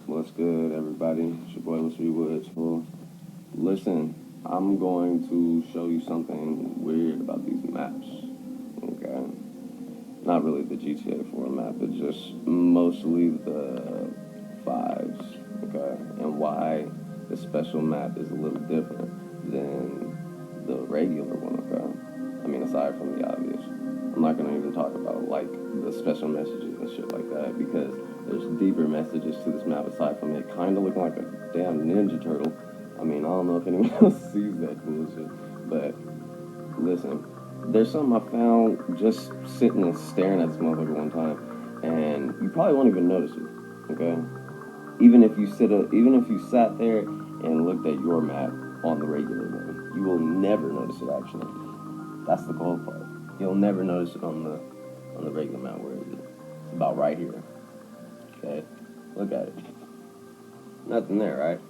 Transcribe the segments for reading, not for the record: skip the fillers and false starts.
What's good, everybody? It's your boy, Woodz. Well, listen, I'm going to show you something weird about these maps. Okay? Not really the GTA 4 map, but just mostly the fives. Okay? And why the special map is a little different than the regular one. Okay? I mean, aside from the obvious. I'm not going to even talk about, like, the special messages and shit like that, because there's deeper messages to this map aside from it kind of looking like a damn Ninja Turtle. I mean, I don't know if anyone else sees that bullshit, but listen, there's something I found just sitting and staring at this motherfucker one time, and you probably won't even notice it. Okay, even if you sat there and looked at your map on the regular one, you will never notice it. Actually, that's the cool part. You'll never notice it on the regular map. Where is it? It's about right here. Okay, look at it. Nothing there, right?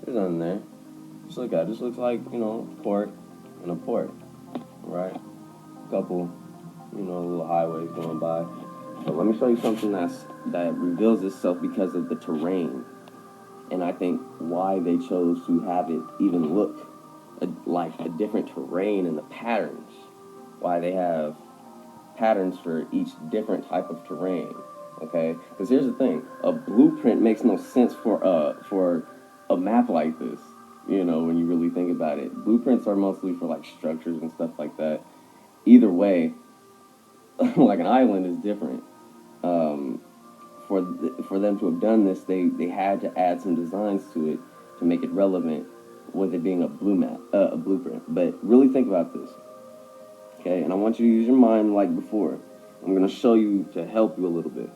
There's nothing there. Just look at it. Just looks like, a port and a port, right? A couple, little highways going by. But let me show you something that reveals itself because of the terrain. And I think why they chose to have it even look like a different terrain and the patterns. Why they have patterns for each different type of terrain. Okay? Because here's the thing: a blueprint makes no sense for a map like this. When you really think about it, blueprints are mostly for like structures and stuff like that. Either way, like an island is different. Um, for them to have done this, they had to add some designs to it to make it relevant, with it being a blueprint. But really think about this, okay? And I want you to use your mind like before. I'm gonna show you to help you a little bit.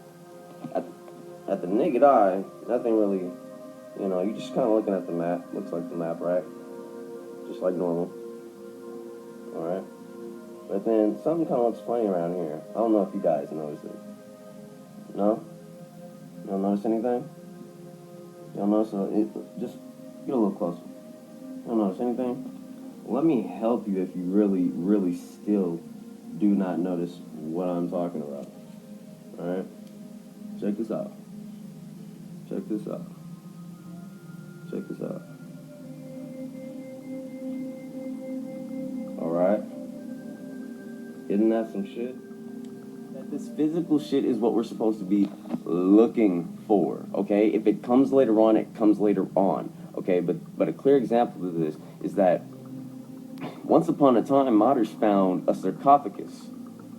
At the naked eye, nothing really, you're just kind of looking at the map. Looks like the map, right? Just like normal. All right. But then something kind of looks funny around here. I don't know if you guys noticed it. No? You don't notice anything? You don't notice it? Just get a little closer. You don't notice anything? Let me help you if you really, really still do not notice what I'm talking about. All right? Check this out. Check this out. Check this out. All right? Isn't that some shit? That this physical shit is what we're supposed to be looking for, okay? If it comes later on, it comes later on, okay? But a clear example of this is that once upon a time, modders found a sarcophagus,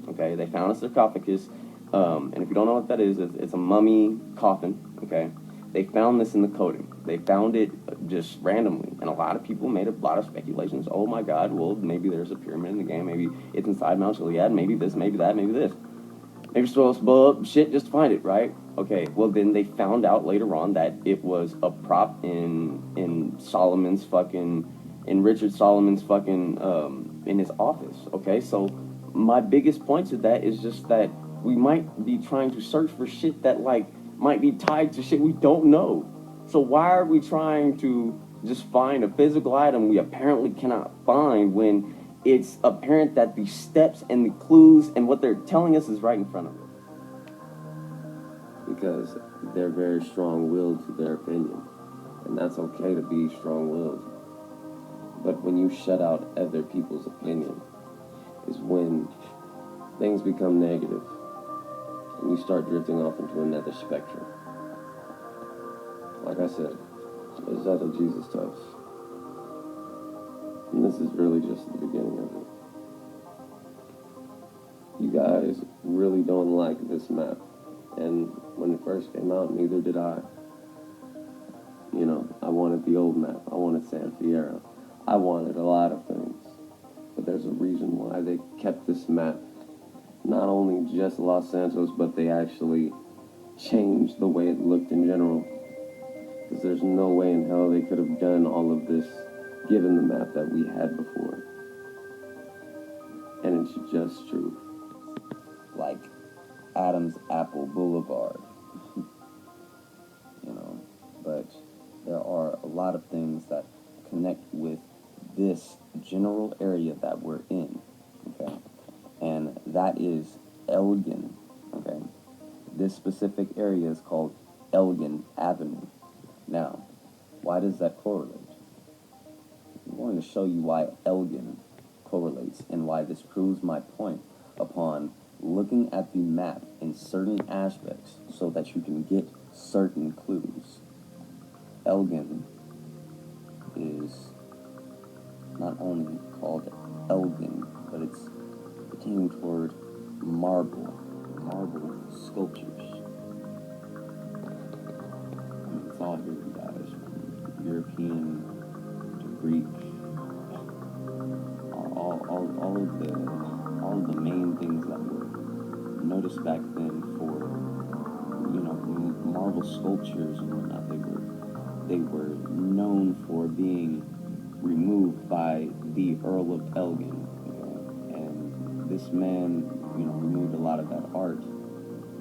okay? They found a sarcophagus, and if you don't know what that is, it's a mummy coffin, okay? They found this in the coding. They found it just randomly, and a lot of people made a lot of speculations. Oh my God, well, maybe there's a pyramid in the game. Maybe it's inside Mount Chiliad. Maybe this, maybe that, maybe this. Maybe you're supposed to blow up shit just to find it, right? Okay, well then they found out later on that it was a prop in Solomon's fucking, in Richard Solomon's fucking, in his office, okay? So my biggest point to that is just that we might be trying to search for shit that, like, might be tied to shit we don't know. So why are we trying to just find a physical item we apparently cannot find when it's apparent that the steps and the clues and what they're telling us is right in front of us? Because they're very strong-willed to their opinion. And that's okay to be strong-willed. But when you shut out other people's opinion is when things become negative and you start drifting off into another spectrum. Like I said, there's other Jesus types. And this is really just the beginning of it. You guys really don't like this map. And when it first came out, neither did I. I wanted the old map. I wanted San Fierro. I wanted a lot of things. But there's a reason why they kept this map. Not only just Los Santos, but they actually changed the way it looked in general. Because there's no way in hell they could have done all of this given the map that we had before. And it's just true. Like Adam's Apple Boulevard. But there are a lot of things that connect with this general area that we're in, okay? And that is Elgen, okay? This specific area is called Elgen Avenue. Now, why does that correlate? I'm going to show you why Elgen correlates and why this proves my point upon looking at the map in certain aspects so that you can get certain clues. Elgen is not only called Elgen, but it's pertaining toward marble sculptures. I mean, it's all here, you guys, from European to Greek, all of the main things that were noticed back then for, marble sculptures and whatnot. They were known for being removed by the Earl of Elgin, and this man, removed a lot of that art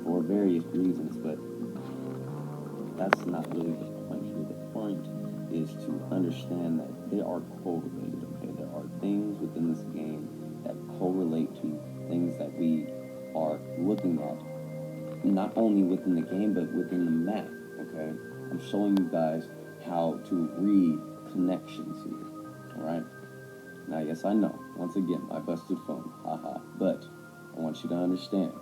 for various reasons, but that's not really the point here. The point is to understand that they are correlated, okay? There are things within this game that correlate to things that we are looking at, not only within the game, but within the map, okay? I'm showing you guys how to read connections here, alright? Now, yes, I know, once again, I busted phone, haha, but I want you to understand,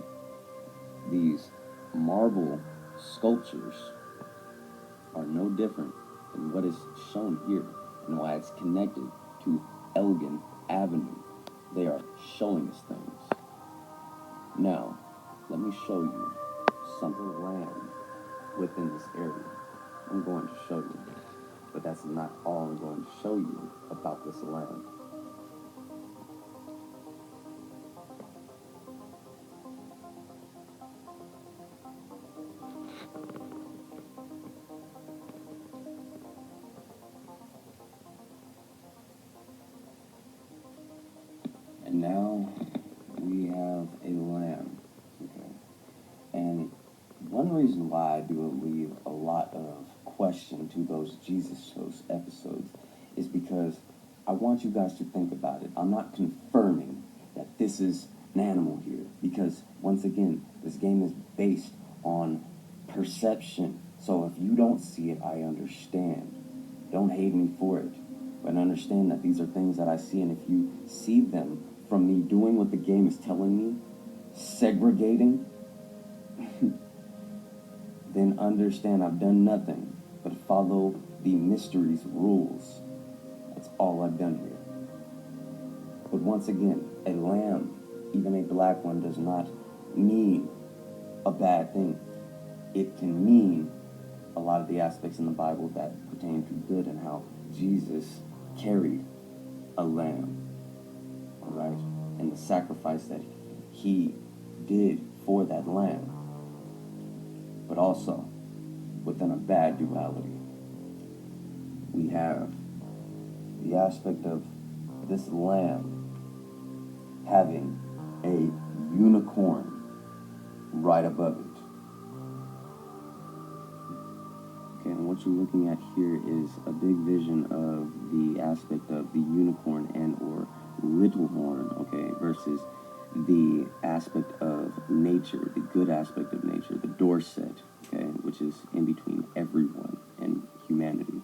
these marble sculptures are no different than what is shown here and why it's connected to Elgin Avenue. They are showing us things. Now, let me show you something land within this area. I'm going to show you, but that's not all I'm going to show you about this land. And now we have a lamb, okay? And one reason why I do leave a lot of question to those Jesus Shows episodes is because I want you guys to think about it. I'm not confirming that this is an animal here because, once again, this game is based on perception. So if you don't see it, I understand. Don't hate me for it. But understand that these are things that I see, and if you see them from me doing what the game is telling me, segregating, then understand I've done nothing but follow the mystery's rules. That's all I've done here. But once again, a lamb, even a black one, does not mean a bad thing. It can mean a lot of the aspects in the Bible that pertain to good and how Jesus carried a lamb, all right, and the sacrifice that he did for that lamb. But also, within a bad duality, we have the aspect of this lamb having a unicorn right above it. Okay, and what you're looking at here is a big vision of the aspect of the unicorn and or little horn, okay, versus the aspect of nature, the good aspect of nature, the Dorset, okay, which is in between everyone and humanity.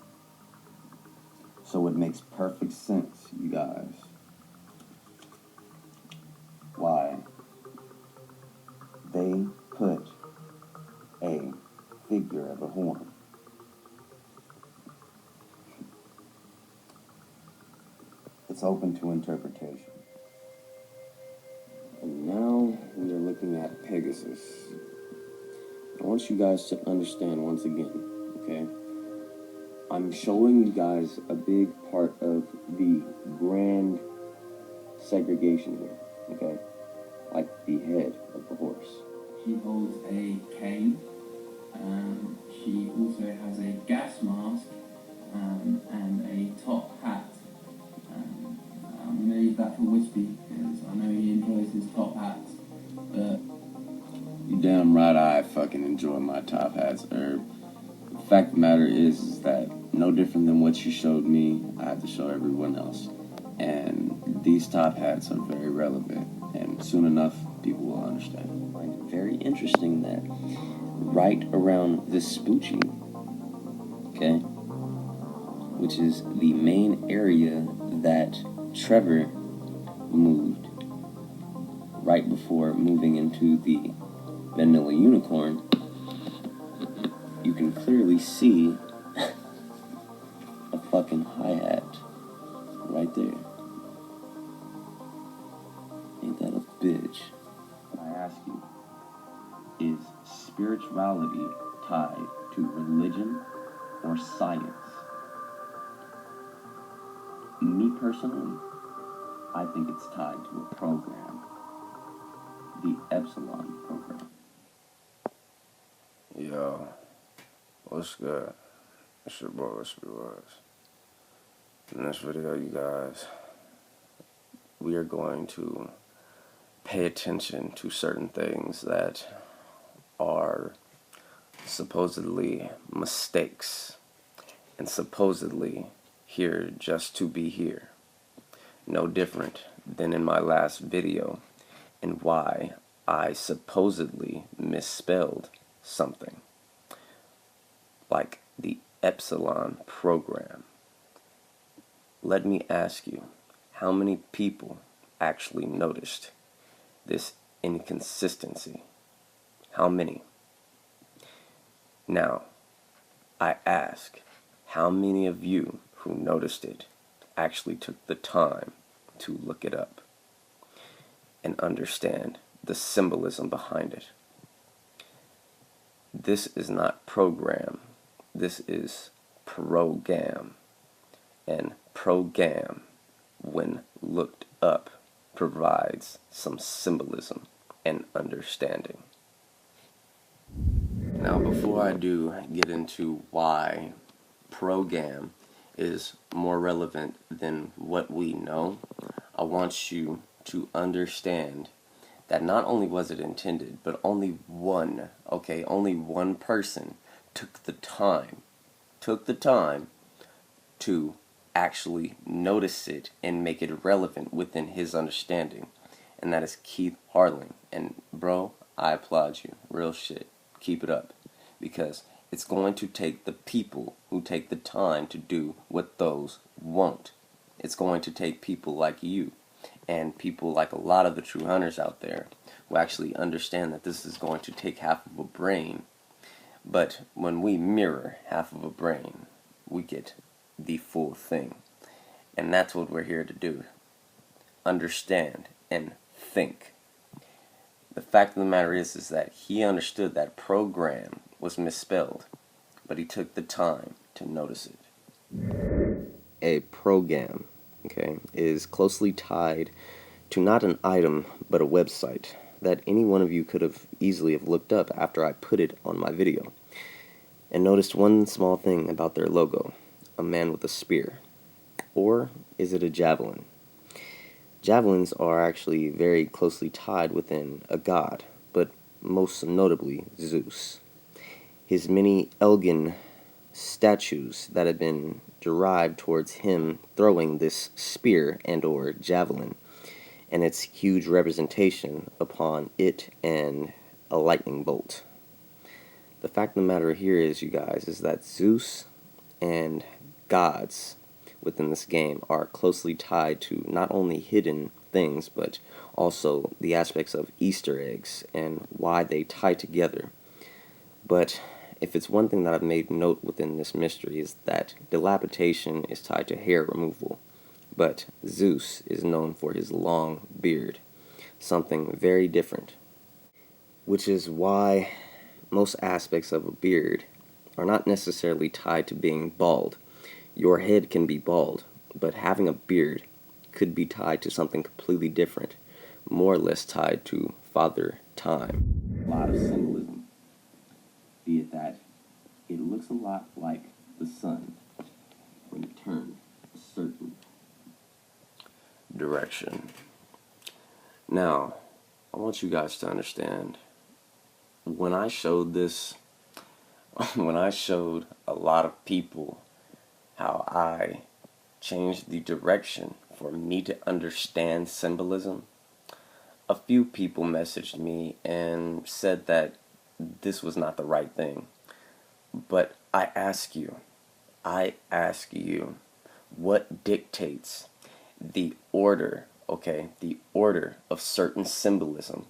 So it makes perfect sense, you guys, why they put a figure of a horn. It's open to interpretation. And now we are looking at Pegasus. I want you guys to understand once again, okay? I'm showing you guys a big part of the grand segregation here, okay? Like the head of the horse. She holds a cane. She also has a gas mask and a top hat. I'm going to leave that for Whispy because I know he enjoys his top hats. But You damn right I fucking enjoy my top hats, Herb. The fact of the matter is that no different than what you showed me, I have to show everyone else. And these top hats are very relevant, and soon enough, people will understand. I find it very interesting that right around the spoochie, okay, which is the main area that Trevor moved right before moving into the vanilla unicorn. You can clearly see a fucking hi-hat right there. Ain't that a bitch? I ask you, is spirituality tied to religion or science? Me personally, I think it's tied to a program, the Epsilon program. Yo, what's good? It's your boy, Whispy Woodz. In this video, you guys, we are going to pay attention to certain things that are supposedly mistakes and supposedly here just to be here. No different than in my last video and why I supposedly misspelled something like the Epsilon program. Let me ask you, how many people actually noticed this inconsistency? How many? Now, I ask, how many of you who noticed it actually took the time to look it up and understand the symbolism behind it? This is not program, this is program. And program, when looked up, provides some symbolism and understanding. Now, before I do get into why program is more relevant than what we know, I want you to understand that not only was it intended, but only one person took the time to actually notice it and make it relevant within his understanding, and that is Keith Harling. And bro, I applaud you, real shit, keep it up, because it's going to take the people who take the time to do what those won't. It's going to take people like you and people like a lot of the true hunters out there who actually understand that this is going to take half of a brain, but when we mirror half of a brain, we get the full thing. And that's what we're here to do. Understand and think. The fact of the matter is that he understood that program was misspelled, but he took the time to notice it. A program, okay, is closely tied to not an item, but a website that any one of you could have easily have looked up after I put it on my video, and noticed one small thing about their logo: a man with a spear. Or is it a javelin? Javelins are actually very closely tied within a god, but most notably Zeus. His many Elgen statues that have been derived towards him throwing this spear and or javelin, and its huge representation upon it and a lightning bolt. The fact of the matter here is, you guys, is that Zeus and gods within this game are closely tied to not only hidden things, but also the aspects of Easter eggs and why they tie together. But if it's one thing that I've made note within this mystery, is that dilapidation is tied to hair removal, but Zeus is known for his long beard, something very different, which is why most aspects of a beard are not necessarily tied to being bald. Your head can be bald, but having a beard could be tied to something completely different, more or less tied to Father Time. A lot of symbolism, be it that it looks a lot like the sun when it turned a certain direction. Now, I want you guys to understand, when I showed this, when I showed a lot of people how I changed the direction for me to understand symbolism, a few people messaged me and said that this was not the right thing. But I ask you, what dictates the order, okay, the order of certain symbolism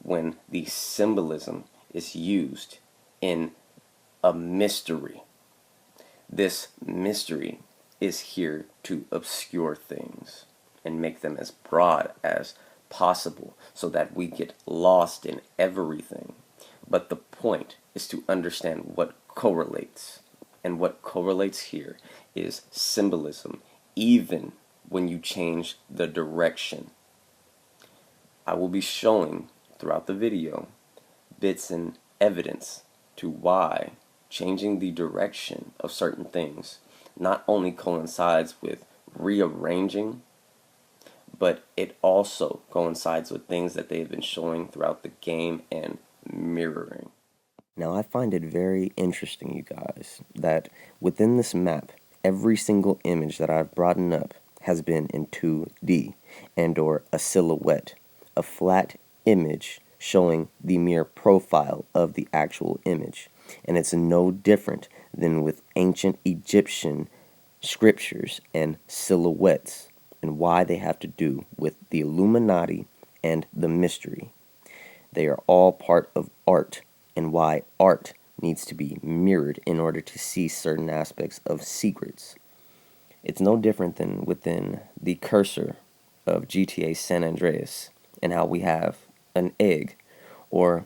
when the symbolism is used in a mystery? This mystery is here to obscure things and make them as broad as possible so that we get lost in everything. But the point is to understand what correlates. And what correlates here is symbolism, even when you change the direction. I will be showing throughout the video bits and evidence to why changing the direction of certain things not only coincides with rearranging, but it also coincides with things that they've been showing throughout the game and mirroring. Now, I find it very interesting, you guys, that within this map, every single image that I've brought up has been in 2D and or a silhouette, a flat image showing the mere profile of the actual image. And it's no different than with ancient Egyptian scriptures and silhouettes and why they have to do with the Illuminati and the mystery. They are all part of art and why art needs to be mirrored in order to see certain aspects of secrets. It's no different than within the cursor of GTA San Andreas and how we have an egg or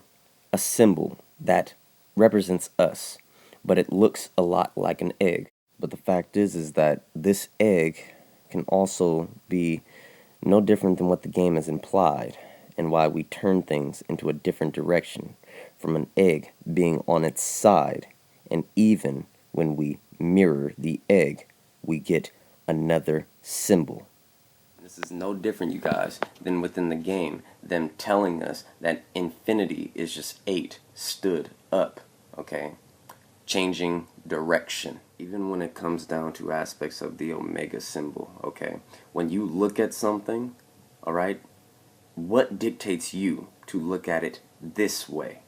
a symbol that represents us, but it looks a lot like an egg. But the fact is that this egg can also be no different than what the game has implied and why we turn things into a different direction from an egg being on its side, and even when we mirror the egg, we get another symbol. This is no different, you guys, than within the game, them telling us that infinity is just 8 stood up, okay? Changing direction. Even when it comes down to aspects of the omega symbol, okay? When you look at something, all right, what dictates you to look at it this way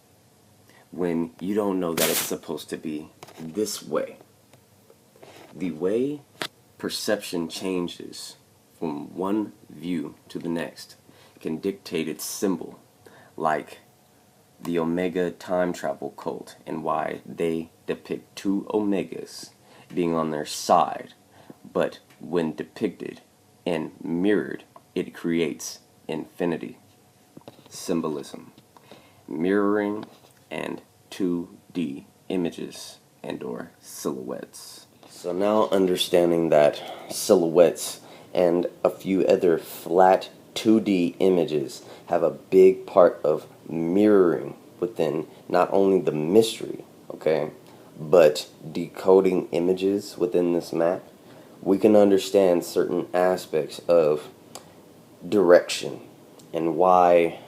when you don't know that it's supposed to be this way? The way perception changes from one view to the next can dictate its symbol, like the Omega time travel cult and why they depict 2 Omegas being on their side, but when depicted and mirrored, it creates infinity. Symbolism, mirroring, and 2D images and or silhouettes. So now understanding that silhouettes and a few other flat 2D images have a big part of mirroring within not only the mystery, okay, but decoding images within this map, we can understand certain aspects of direction and why,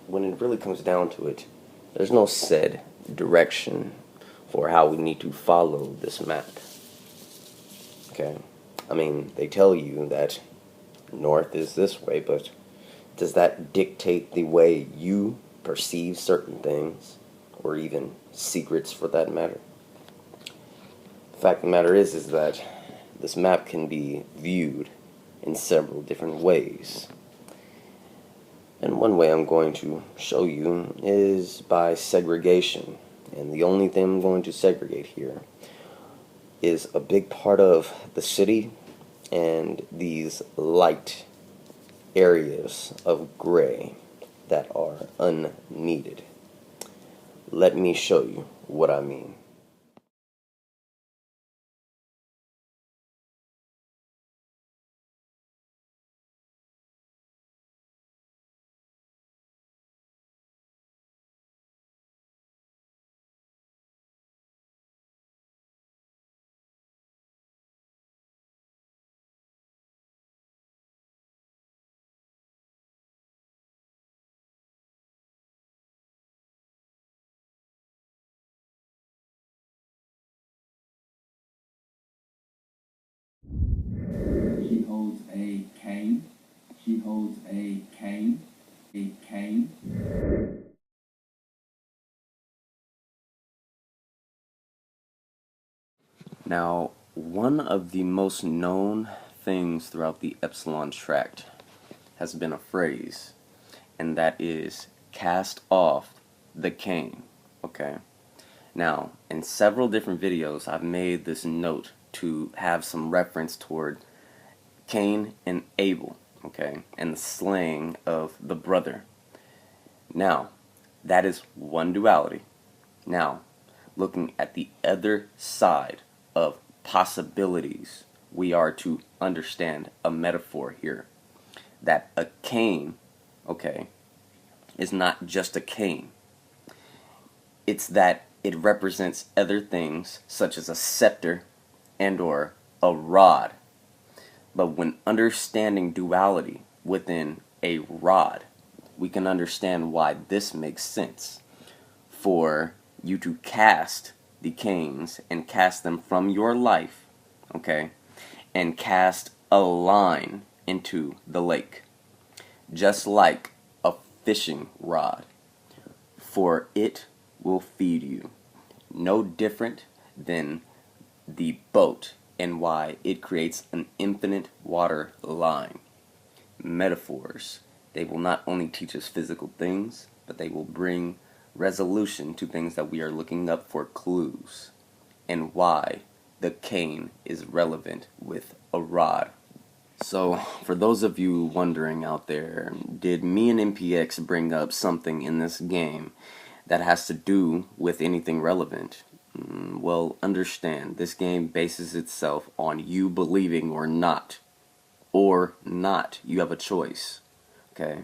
when it really comes down to it, there's no said direction for how we need to follow this map. Okay? I mean, they tell you that north is this way, but does that dictate the way you perceive certain things, or even secrets for that matter? The fact of the matter is that this map can be viewed in several different ways. And one way I'm going to show you is by segregation. And the only thing I'm going to segregate here is a big part of the city and these light areas of gray that are unneeded. Let me show you what I mean. She holds a cane. She holds a cane. A cane. Now, one of the most known things throughout the Epsilon tract has been a phrase, and that is cast off the Cain. Okay? Now, in several different videos, I've made this note to have some reference toward Cain and Abel, okay, and the slaying of the brother. Now, that is one duality. Now, looking at the other side of possibilities, we are to understand a metaphor here. That a Cain, okay, is not just a Cain. It's that it represents other things, such as a scepter and or a rod. But when understanding duality within a rod, we can understand why this makes sense. For you to cast the Cains and cast them from your life, okay, and cast a line into the lake, just like a fishing rod, for it will feed you. No different than the boat and why it creates an infinite water line. Metaphors, they will not only teach us physical things, but they will bring resolution to things that we are looking up for clues, and why the Cain is relevant with a rod. So, for those of you wondering out there, did me and MPX bring up something in this game that has to do with anything relevant? Well, understand, this game bases itself on you believing or not. Or not. You have a choice. Okay?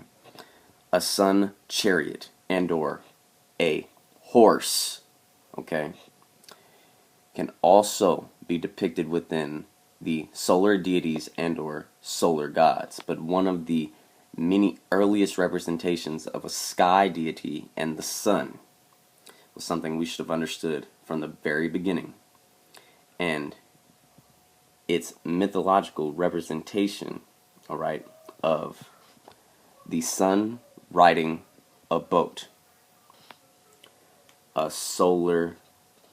A sun chariot and or a horse, okay, can also be depicted within the solar deities and or solar gods. But one of the many earliest representations of a sky deity and the sun was something we should have understood from the very beginning. And its mythological representation, alright, of the sun riding a boat. A solar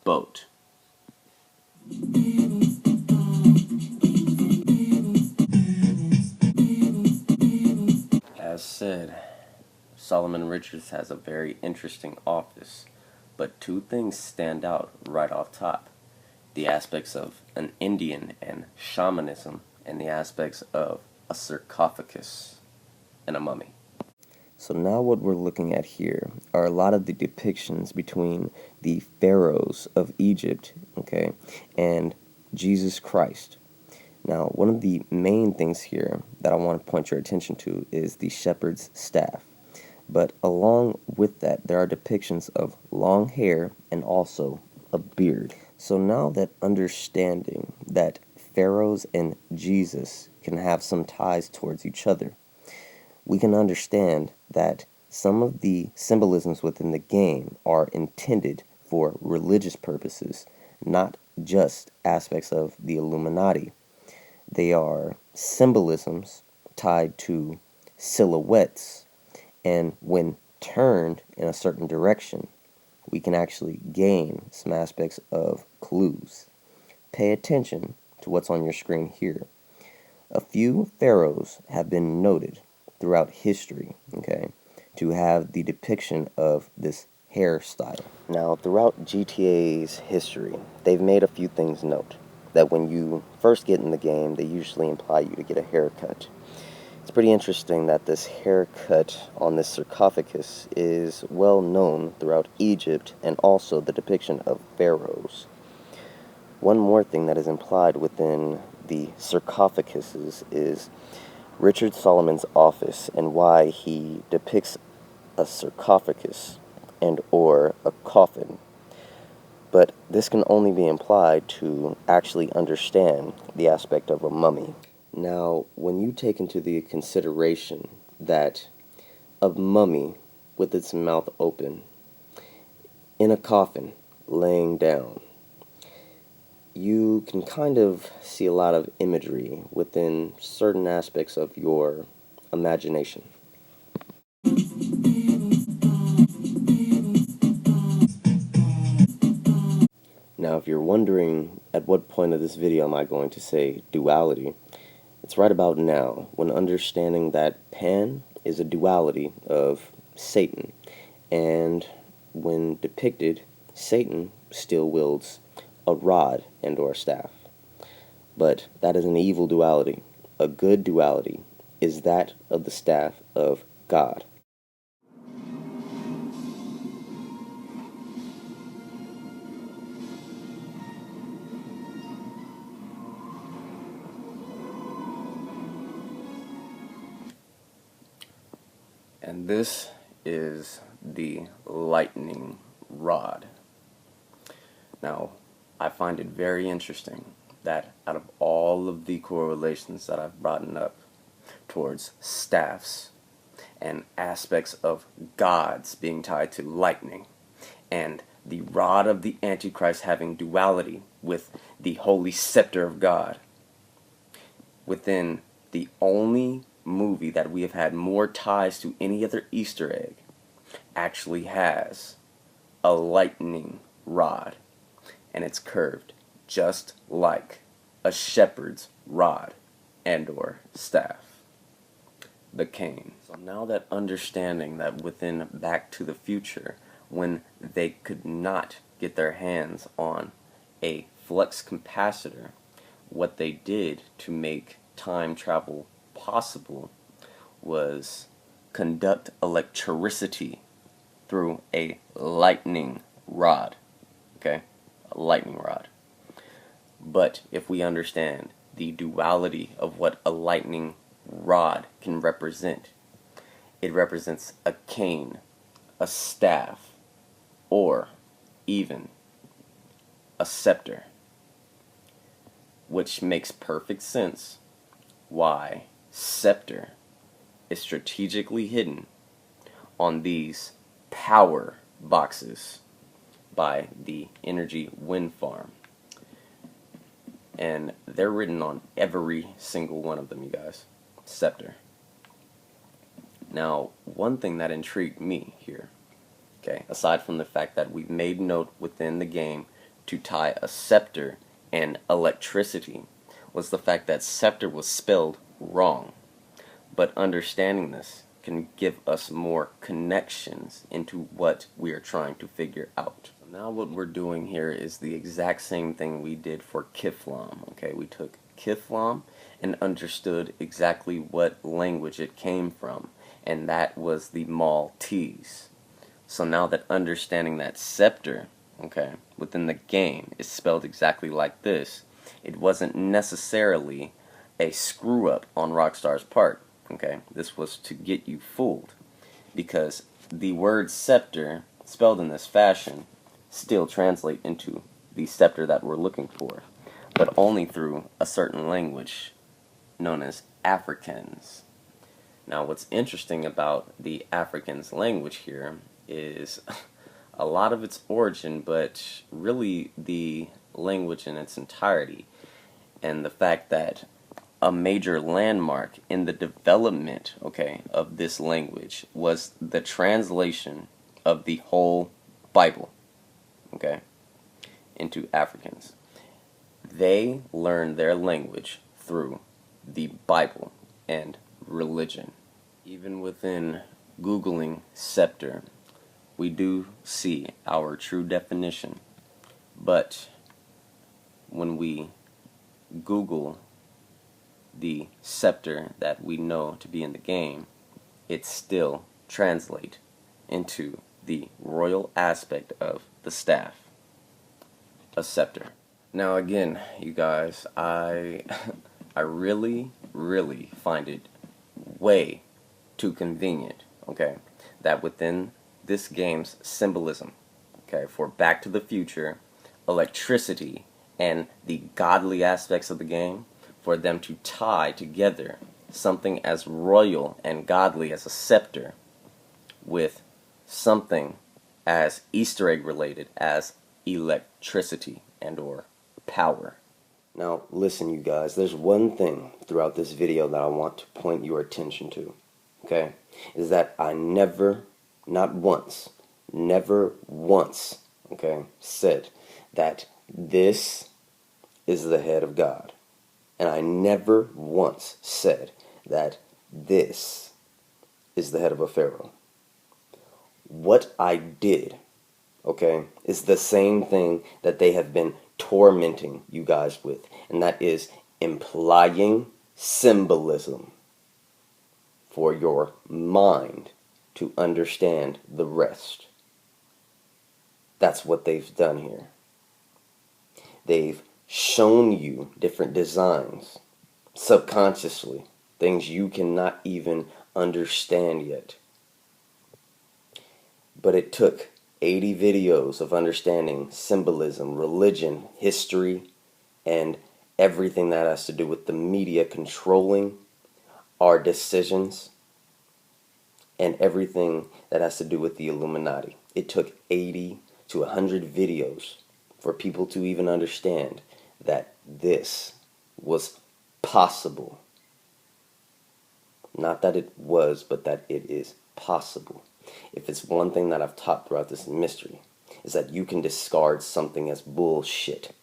boat. As said, Solomon Richards has a very interesting office, but two things stand out right off top. The aspects of an Indian and shamanism, and the aspects of a sarcophagus and a mummy. So now what we're looking at here are a lot of the depictions between the pharaohs of Egypt, okay, and Jesus Christ. Now, one of the main things here that I want to point your attention to is the shepherd's staff. But along with that, there are depictions of long hair and also a beard. So now that understanding that pharaohs and Jesus can have some ties towards each other, we can understand that some of the symbolisms within the game are intended for religious purposes, not just aspects of the Illuminati. They are symbolisms tied to silhouettes, and when turned in a certain direction, we can actually gain some aspects of clues. Pay attention to what's on your screen here. A few pharaohs have been noted throughout history, okay, to have the depiction of this hairstyle. Now, throughout GTA's history, they've made a few things note. That when you first get in the game, they usually imply you to get a haircut. It's pretty interesting that this haircut on this sarcophagus is well known throughout Egypt and also the depiction of pharaohs. One more thing that is implied within the sarcophaguses is Richard Solomon's office and why he depicts a sarcophagus and or a coffin. But this can only be implied to actually understand the aspect of a mummy. Now, when you take into the consideration that a mummy with its mouth open, in a coffin, laying down, you can kind of see a lot of imagery within certain aspects of your imagination. Now, if you're wondering at what point of this video am I going to say duality, it's right about now, when understanding that Pan is a duality of Satan, and when depicted, Satan still wields a rod and or staff. But that is an evil duality. A good duality is that of the staff of God. And this is the lightning rod. Now, I find it very interesting that out of all of the correlations that I've brought up towards staffs and aspects of gods being tied to lightning, and the rod of the Antichrist having duality with the holy scepter of God, within the only movie that we have had more ties to any other Easter egg actually has a lightning rod, and it's curved just like a shepherd's rod and or staff, the cane. So now that understanding that within Back to the Future, when they could not get their hands on a flux capacitor, what they did to make time travel possible was conduct electricity through a lightning rod. Okay? A lightning rod. But if we understand the duality of what a lightning rod can represent, it represents a cane, a staff, or even a scepter, which makes perfect sense why scepter is strategically hidden on these power boxes by the energy wind farm. And they're written on every single one of them, you guys. Scepter. Now, one thing that intrigued me here, okay, aside from the fact that we've made note within the game to tie a scepter and electricity, was the fact that scepter was spelled wrong. But understanding this can give us more connections into what we are trying to figure out. So now what we're doing here is the exact same thing we did for Kiflam. Okay, we took Kiflam and understood exactly what language it came from, and that was the Maltese. So now that understanding that scepter, okay, within the game is spelled exactly like this, it wasn't necessarily a screw up on Rockstar's part. Okay, this was to get you fooled, because the word scepter spelled in this fashion still translate into the scepter that we're looking for, but only through a certain language known as Afrikaans. Now, what's interesting about the Afrikaans language here is a lot of its origin, but really the language in its entirety, and the fact that a major landmark in the development, okay, of this language was the translation of the whole Bible, okay, into Afrikaans. They learned their language through the Bible and religion. Even within Googling scepter, we do see our true definition, but when we Google the scepter that we know to be in the game, it still translates into the royal aspect of the staff, a scepter. Now again, you guys, I really find it way too convenient, okay, that within this game's symbolism, okay, for Back to the Future, electricity, and the godly aspects of the game, for them to tie together something as royal and godly as a scepter with something as Easter egg related as electricity and or power. Now, listen, you guys, there's one thing throughout this video that I want to point your attention to, okay? Is that I never, not once, never once, okay, said that This is the head of God. And I never once said that this is the head of a pharaoh. What I did, okay, is the same thing that they have been tormenting you guys with, and that is implying symbolism for your mind to understand the rest. That's what they've done here. They've shown you different designs subconsciously, things you cannot even understand yet. But it took 80 videos of understanding symbolism, religion, history, and everything that has to do with the media controlling our decisions, and everything that has to do with the Illuminati. It took 80 to 100 videos for people to even understand that this was possible. Not that it was, but that it is possible. If it's one thing that I've taught throughout this mystery, is that you can discard something as bullshit,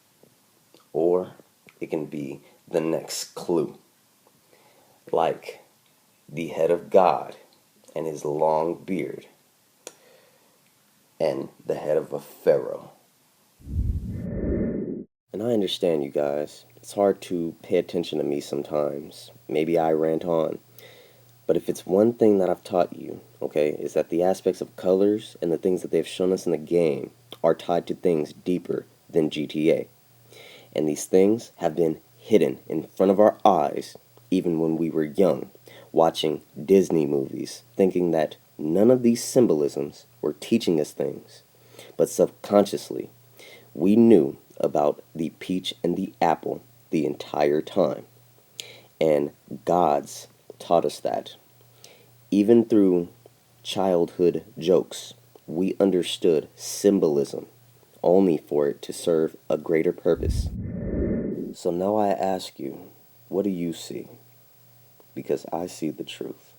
or it can be the next clue. Like the head of God and his long beard, and the head of a pharaoh. And I understand, you guys, it's hard to pay attention to me sometimes. Maybe I rant on. But if it's one thing that I've taught you, okay, is that the aspects of colors and the things that they've shown us in the game are tied to things deeper than GTA. And these things have been hidden in front of our eyes even when we were young, watching Disney movies, thinking that none of these symbolisms were teaching us things. But subconsciously, we knew about the peach and the apple the entire time. And gods taught us that. Even through childhood jokes, we understood symbolism only for it to serve a greater purpose. So now I ask you, what do you see? Because I see the truth.